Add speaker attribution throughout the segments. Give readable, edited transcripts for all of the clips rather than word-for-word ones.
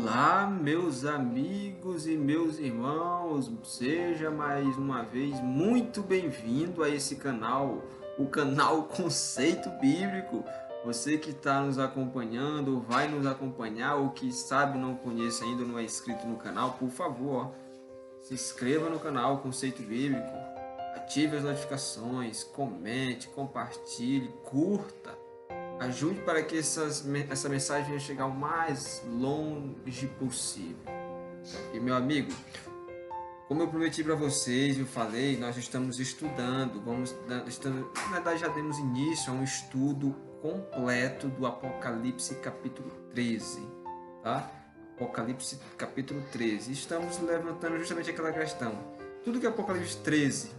Speaker 1: Olá, meus amigos e meus irmãos, seja mais uma vez muito bem-vindo a esse canal, o canal Conceito Bíblico. Você que está nos acompanhando, vai nos acompanhar, ou que sabe não conhece ainda, não é inscrito no canal, por favor, se inscreva no canal Conceito Bíblico, ative as notificações, comente, compartilhe, curta. Ajude para que essa mensagem venha chegar o mais longe possível. E meu amigo, como eu prometi para vocês, eu falei, nós estamos estudando, na verdade já demos início a um estudo completo do Apocalipse capítulo 13, tá? Apocalipse capítulo 13. Estamos levantando justamente aquela questão. Tudo que Apocalipse 13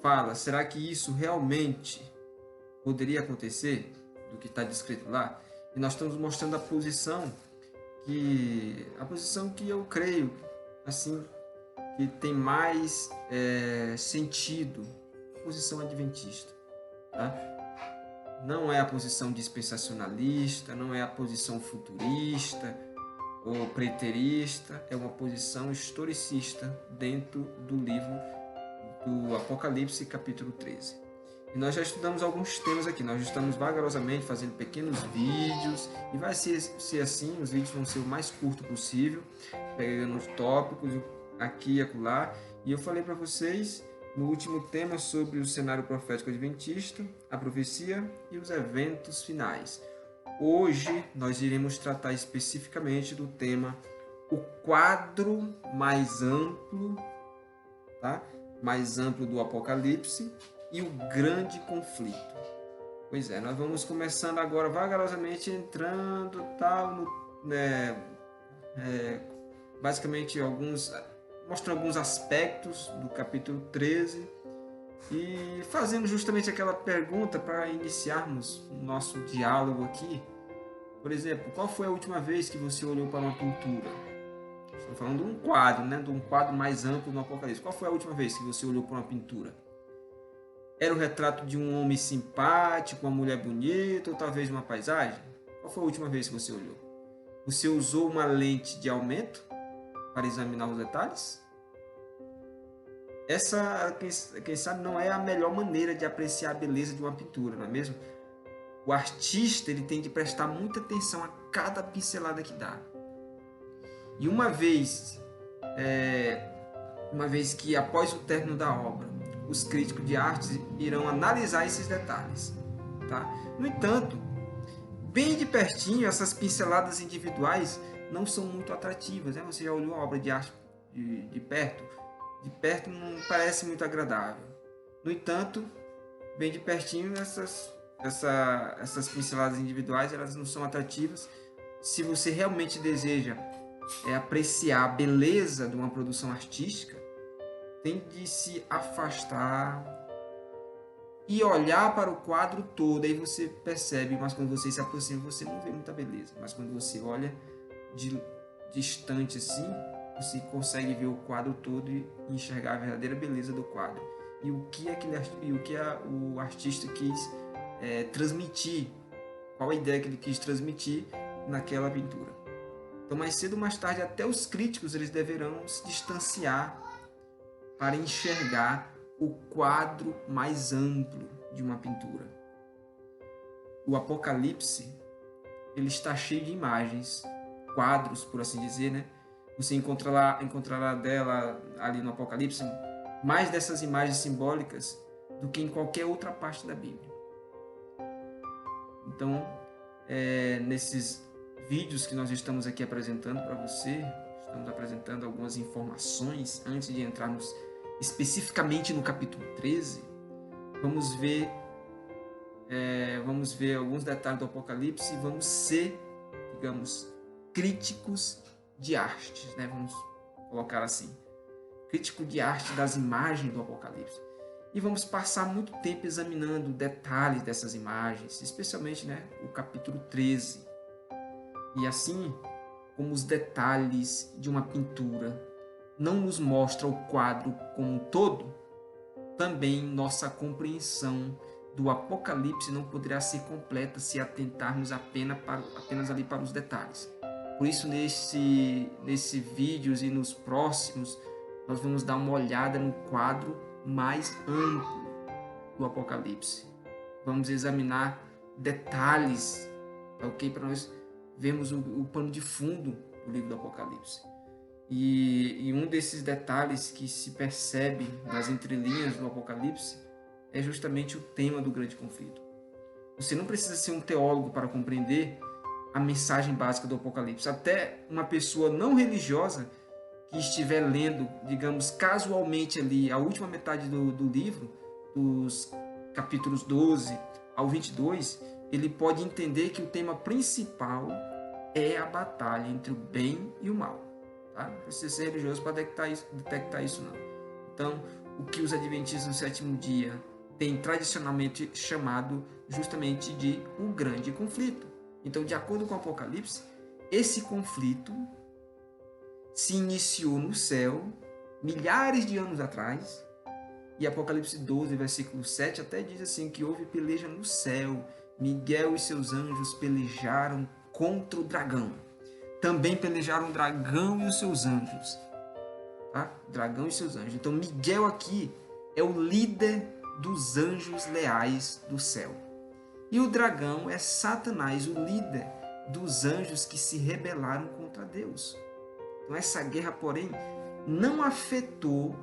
Speaker 1: fala, será que isso realmente poderia acontecer? Do que está descrito lá, e nós estamos mostrando a posição que eu creio assim que tem mais sentido, a posição adventista, tá? Não é a posição dispensacionalista, não é a posição futurista ou preterista, é uma posição historicista dentro do livro do Apocalipse capítulo 13. E nós já estudamos alguns temas aqui, nós estamos vagarosamente fazendo pequenos vídeos, e vai ser assim, os vídeos vão ser o mais curto possível, pegando os tópicos aqui e acolá. E eu falei para vocês no último tema sobre o cenário profético adventista, a profecia e os eventos finais. Hoje nós iremos tratar especificamente do tema o quadro mais amplo, tá? Mais amplo do Apocalipse, e o grande conflito. Pois é, nós vamos começando agora vagarosamente entrando tal, basicamente mostrando alguns aspectos do capítulo 13 e fazendo justamente aquela pergunta para iniciarmos o nosso diálogo aqui. Por exemplo, qual foi a última vez que você olhou para uma pintura? Estamos falando de um quadro, né? De um quadro mais amplo no Apocalipse. Qual foi a última vez que você olhou para uma pintura? Era o retrato de um homem simpático, uma mulher bonita, ou talvez uma paisagem? Qual foi a última vez que você olhou? Você usou uma lente de aumento para examinar os detalhes? Essa, quem sabe, não é a melhor maneira de apreciar a beleza de uma pintura, não é mesmo? O artista ele tem de prestar muita atenção a cada pincelada que dá. E uma vez que após o término da obra, os críticos de arte irão analisar esses detalhes, tá? No entanto, bem de pertinho, essas pinceladas individuais não são muito atrativas, né? Você já olhou a obra de arte de perto? De perto não parece muito agradável. No entanto, bem de pertinho, essas pinceladas individuais elas não são atrativas. Se você realmente deseja apreciar a beleza de uma produção artística, tem de se afastar e olhar para o quadro todo. Aí você percebe, mas quando você se aproxima, você não vê muita beleza. Mas quando você olha de distante assim, você consegue ver o quadro todo e enxergar a verdadeira beleza do quadro. E o que o artista quis transmitir, qual a ideia que ele quis transmitir naquela pintura. Então, mais cedo ou mais tarde, até os críticos eles deverão se distanciar para enxergar o quadro mais amplo de uma pintura. O Apocalipse ele está cheio de imagens, quadros, por assim dizer, né? Você encontrará dela ali no Apocalipse mais dessas imagens simbólicas do que em qualquer outra parte da Bíblia. Então, nesses vídeos que nós estamos aqui apresentando para você, estamos apresentando algumas informações antes de entrarmos especificamente no capítulo 13, vamos ver alguns detalhes do Apocalipse e vamos ser, digamos, críticos de arte, né? Vamos colocar assim, crítico de arte das imagens do Apocalipse. E vamos passar muito tempo examinando detalhes dessas imagens, especialmente, né, o capítulo 13. E assim como os detalhes de uma pintura não nos mostra o quadro como um todo, também nossa compreensão do Apocalipse não poderá ser completa se atentarmos apenas ali para os detalhes. Por isso, nesse vídeos e nos próximos, nós vamos dar uma olhada no quadro mais amplo do Apocalipse. Vamos examinar detalhes, ok? Para nós vermos o pano de fundo do livro do Apocalipse. E um desses detalhes que se percebe nas entrelinhas do Apocalipse é justamente o tema do grande conflito. Você não precisa ser um teólogo para compreender a mensagem básica do Apocalipse. Até uma pessoa não religiosa que estiver lendo, digamos, casualmente ali a última metade do livro, dos capítulos 12 ao 22, ele pode entender que o tema principal é a batalha entre o bem e o mal. Tá? Não precisa ser religioso para detectar isso, não. Então, o que os adventistas do sétimo dia têm tradicionalmente chamado justamente de o grande conflito. Então, de acordo com o Apocalipse, esse conflito se iniciou no céu milhares de anos atrás. E Apocalipse 12, versículo 7 até diz assim que houve peleja no céu. Miguel e seus anjos pelejaram contra o dragão. Também pelejaram o dragão e os seus anjos. Tá? Dragão e seus anjos. Então Miguel aqui é o líder dos anjos leais do céu. E o dragão é Satanás, o líder dos anjos que se rebelaram contra Deus. Então essa guerra, porém, não afetou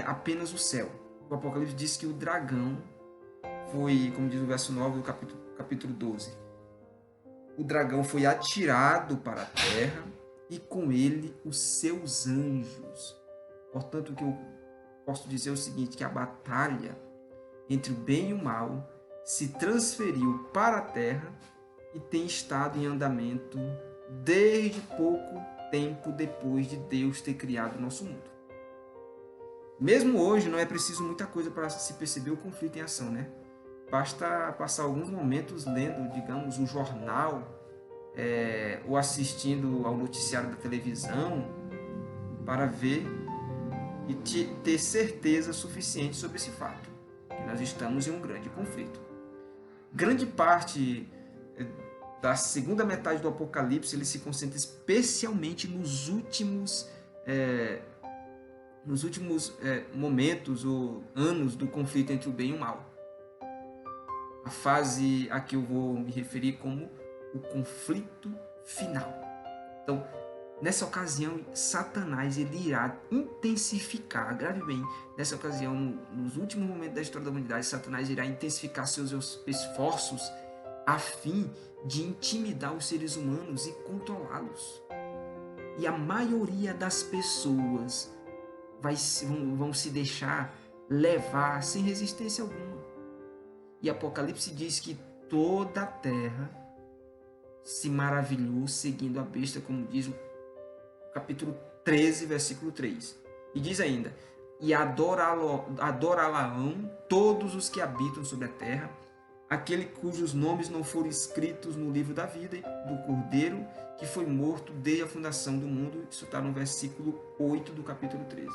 Speaker 1: apenas o céu. O Apocalipse diz que o dragão foi, como diz o verso 9 do capítulo 12, o dragão foi atirado para a terra e com ele os seus anjos. Portanto, o que eu posso dizer é o seguinte, que a batalha entre o bem e o mal se transferiu para a terra e tem estado em andamento desde pouco tempo depois de Deus ter criado o nosso mundo. Mesmo hoje, não é preciso muita coisa para se perceber o conflito em ação, né? Basta passar alguns momentos lendo, digamos, o jornal ou assistindo ao noticiário da televisão para ver e ter certeza suficiente sobre esse fato, que nós estamos em um grande conflito. Grande parte da segunda metade do Apocalipse ele se concentra especialmente nos últimos momentos ou anos do conflito entre o bem e o mal. A fase a que eu vou me referir como o conflito final. Então, nessa ocasião, Satanás ele irá intensificar, grave bem, nessa ocasião, nos últimos momentos da história da humanidade, Satanás irá intensificar seus esforços a fim de intimidar os seres humanos e controlá-los. E a maioria das pessoas vão se deixar levar sem resistência alguma. E Apocalipse diz que toda a terra se maravilhou seguindo a besta, como diz o capítulo 13, versículo 3. E diz ainda, e adorá-lo-ão todos os que habitam sobre a terra, aquele cujos nomes não foram escritos no livro da vida do Cordeiro, que foi morto desde a fundação do mundo. Isso está no versículo 8 do capítulo 13.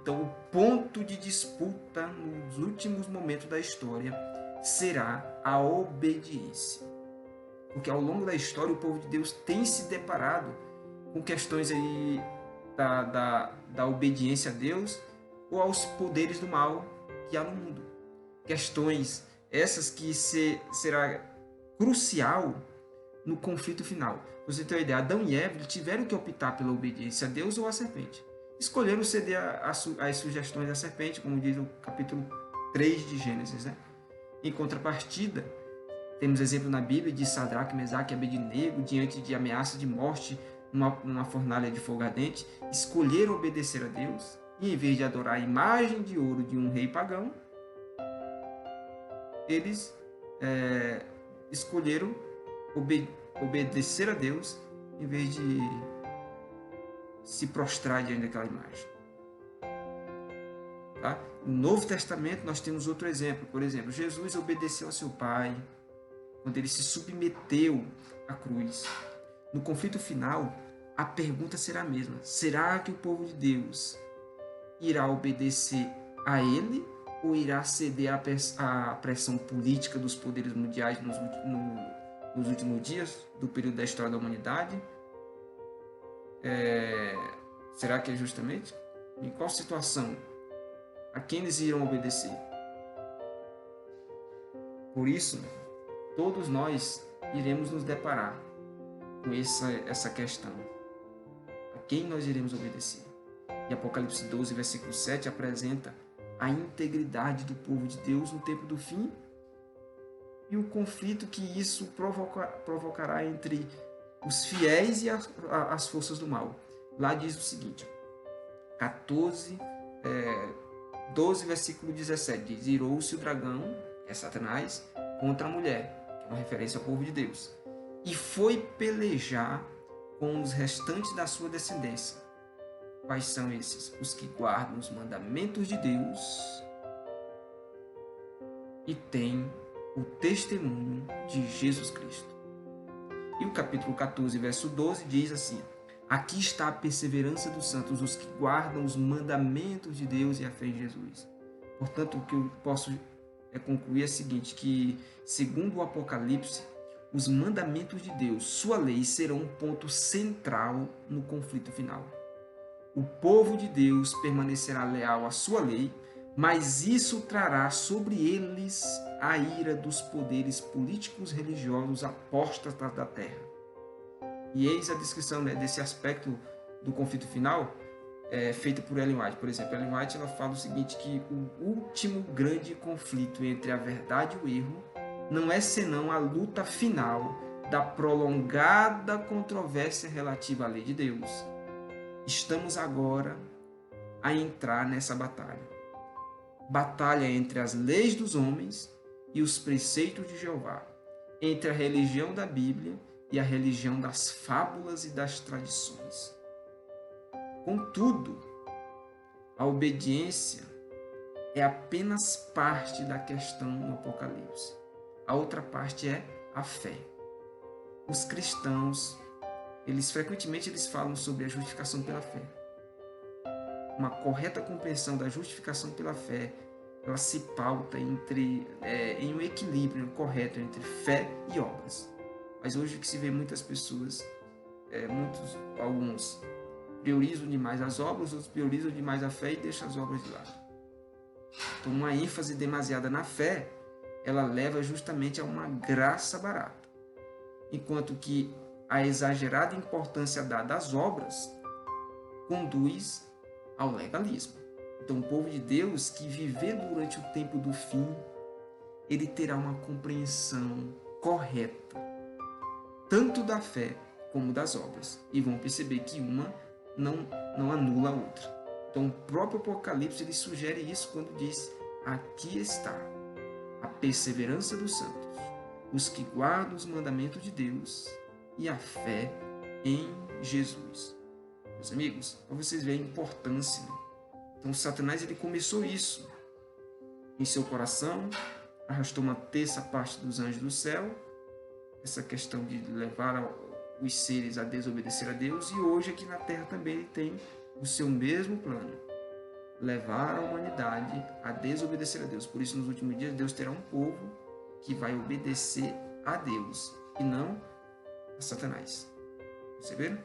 Speaker 1: Então, o ponto de disputa nos últimos momentos da história será a obediência. Porque ao longo da história, o povo de Deus tem se deparado com questões aí da obediência a Deus ou aos poderes do mal que há no mundo. Questões essas que será crucial no conflito final. Você tem uma ideia, Adão e Eva tiveram que optar pela obediência a Deus ou à serpente. Escolheram ceder às sugestões da serpente, como diz o capítulo 3 de Gênesis, né? Em contrapartida, temos exemplo na Bíblia de Sadraque, Mesaque e Abednego, diante de ameaça de morte numa fornalha de fogo ardente, escolheram obedecer a Deus e, em vez de adorar a imagem de ouro de um rei pagão, eles escolheram obedecer a Deus em vez de se prostrar diante daquela imagem. Tá? No Novo Testamento nós temos outro exemplo. Por exemplo, Jesus obedeceu a seu Pai quando ele se submeteu à cruz. No conflito final, a pergunta será a mesma. Será que o povo de Deus irá obedecer a ele ou irá ceder à pressão política dos poderes mundiais nos últimos dias do período da história da humanidade? será que é justamente? Em qual situação? A quem eles irão obedecer? Por isso, todos nós iremos nos deparar com essa questão. A quem nós iremos obedecer? E Apocalipse 12, versículo 7 apresenta a integridade do povo de Deus no tempo do fim e o conflito que isso provocará entre os fiéis e as forças do mal. Lá diz o seguinte, 12, versículo 17, diz: irou-se o dragão, que é Satanás, contra a mulher, que é uma referência ao povo de Deus, e foi pelejar com os restantes da sua descendência. Quais são esses? Os que guardam os mandamentos de Deus e têm o testemunho de Jesus Cristo. E o capítulo 14, verso 12 diz assim: aqui está a perseverança dos santos, os que guardam os mandamentos de Deus e a fé em Jesus. Portanto, o que eu posso concluir é o seguinte, que segundo o Apocalipse, os mandamentos de Deus, sua lei, serão um ponto central no conflito final. O povo de Deus permanecerá leal à sua lei, mas isso trará sobre eles a ira dos poderes políticos religiosos apóstatas da terra. E eis a descrição, né, desse aspecto do conflito final, feita por Ellen White. Por exemplo, Ellen White ela fala o seguinte, que o último grande conflito entre a verdade e o erro não é senão a luta final da prolongada controvérsia relativa à lei de Deus. Estamos agora a entrar nessa batalha. Batalha entre as leis dos homens e os preceitos de Jeová, entre a religião da Bíblia e a religião das fábulas e das tradições. Contudo, a obediência é apenas parte da questão no Apocalipse. A outra parte é a fé. Os cristãos, frequentemente falam sobre a justificação pela fé. Uma correta compreensão da justificação pela fé, ela se pauta em um equilíbrio correto entre fé e obras. Mas hoje o que se vê muitas pessoas, alguns priorizam demais as obras, outros priorizam demais a fé e deixam as obras de lado. Então, uma ênfase demasiada na fé, ela leva justamente a uma graça barata. Enquanto que a exagerada importância dada às obras conduz ao legalismo. Então, o povo de Deus que viver durante o tempo do fim, ele terá uma compreensão correta, tanto da fé como das obras. E vão perceber que uma não anula a outra. Então, o próprio Apocalipse ele sugere isso quando diz: aqui está a perseverança dos santos, os que guardam os mandamentos de Deus e a fé em Jesus. Meus amigos, para vocês verem a importância, né? Então, Satanás ele começou isso em seu coração, arrastou uma terça parte dos anjos do céu, essa questão de levar os seres a desobedecer a Deus, e hoje aqui na terra também ele tem o seu mesmo plano, levar a humanidade a desobedecer a Deus. Por isso, nos últimos dias, Deus terá um povo que vai obedecer a Deus e não a Satanás. Perceberam?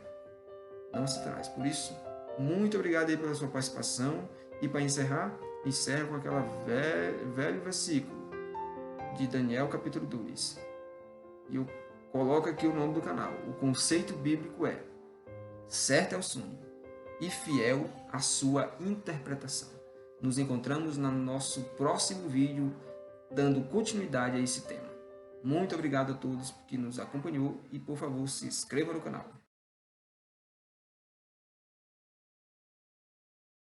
Speaker 1: Não a Satanás. Por isso, muito obrigado aí pela sua participação. E para encerrar, encerro com aquele velho versículo de Daniel capítulo 2. E eu coloco aqui o nome do canal. O conceito bíblico é: certo é o sonho e fiel a sua interpretação. Nos encontramos no nosso próximo vídeo, dando continuidade a esse tema. Muito obrigado a todos que nos acompanhou e, por favor, se inscreva no canal.